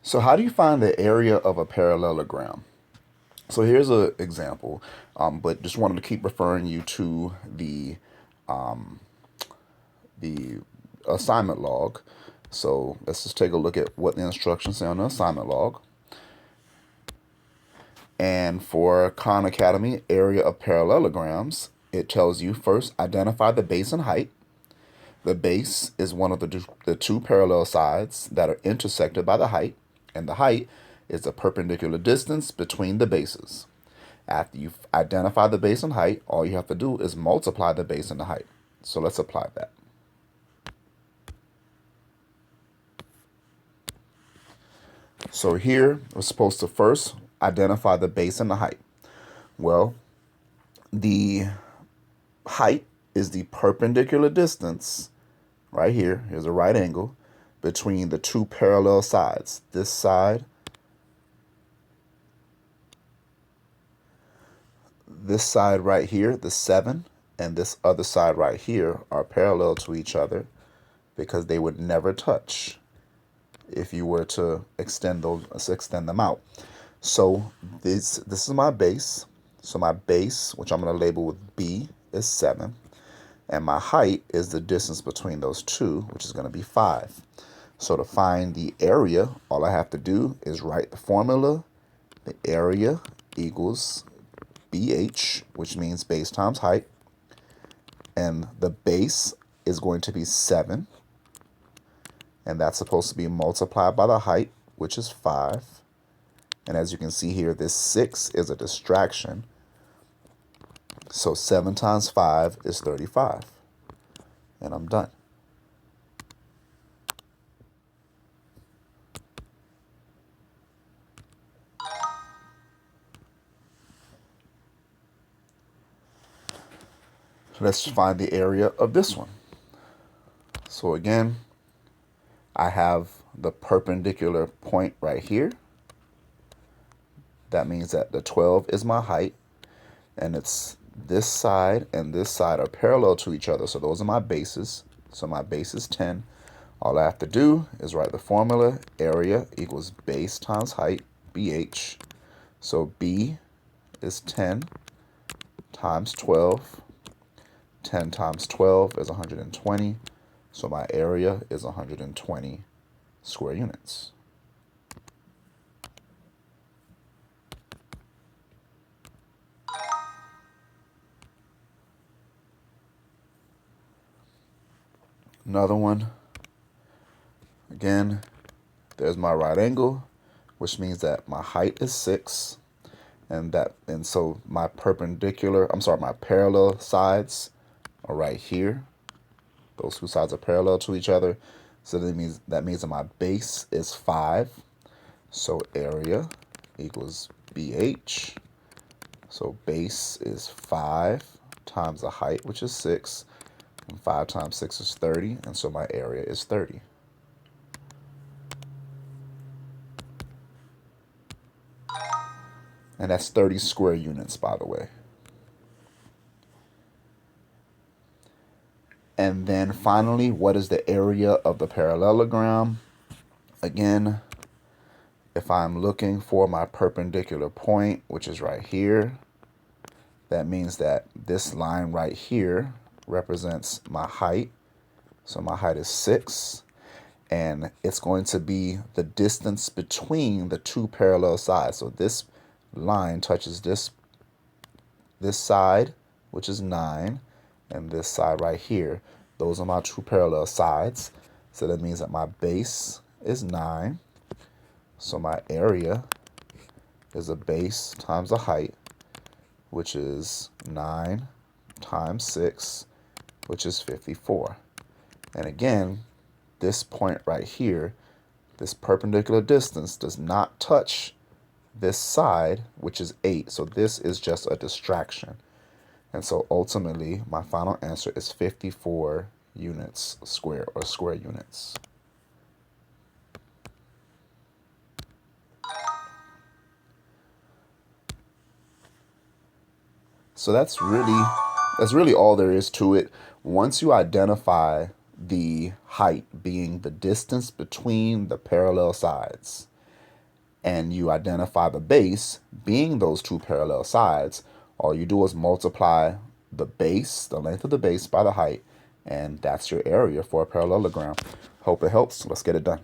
So how do you find the area of a parallelogram? So here's an example, but just wanted to keep referring you to the assignment log. So let's just take a look at what the instructions say on the assignment log. And for Khan Academy area of parallelograms, it tells you first identify the base and height. The base is one of the two parallel sides that are intersected by the height, and the height is the perpendicular distance between the bases. After you've identified the base and height, all you have to do is multiply the base and the height. So let's apply that. So here, we're supposed to first identify the base and the height. Well, the height is the perpendicular distance, right here, here's a right angle, between the two parallel sides. This side right here, the 7, and this other side right here are parallel to each other because they would never touch if you were to extend them out. So this is my base. So my base, which I'm going to label with B, is 7. And my height is the distance between those two, which is going to be 5. So to find the area, all I have to do is write the formula. The area equals BH, which means base times height. And the base is going to be 7. And that's supposed to be multiplied by the height, which is 5. And as you can see here, this 6 is a distraction. So 7 times 5 is 35. And I'm done. So let's find the area of this one. So again, I have the perpendicular point right here. That means that the 12 is my height, and it's this side and this side are parallel to each other. So those are my bases. So my base is 10. All I have to do is write the formula. Area equals base times height, BH. So B is 10 times 12. 10 times 12 is 120. So my area is 120 square units. Another one. Again, there's my right angle, which means that my height is 6. And so my parallel sides are right here. Those two sides are parallel to each other. So that means that my base is 5. So area equals BH. So base is 5 times the height, which is 6. And 5 times 6 is 30. And so my area is 30. And that's 30 square units, by the way. And then finally, what is the area of the parallelogram? Again, if I'm looking for my perpendicular point, which is right here, that means that this line right here represents my height. So my height is 6. And it's going to be the distance between the two parallel sides. So this line touches this side, which is 9, and this side right here. Those are my two parallel sides. So that means that my base is 9. So my area is a base times a height, which is 9 times 6, which is 54. And again, this point right here, this perpendicular distance does not touch this side, which is 8. So this is just a distraction. And so ultimately, my final answer is 54 units square, or square units. So that's really all there is to it. Once you identify the height being the distance between the parallel sides, and you identify the base being those two parallel sides, all you do is multiply the base, the length of the base, by the height, and that's your area for a parallelogram. Hope it helps. Let's get it done.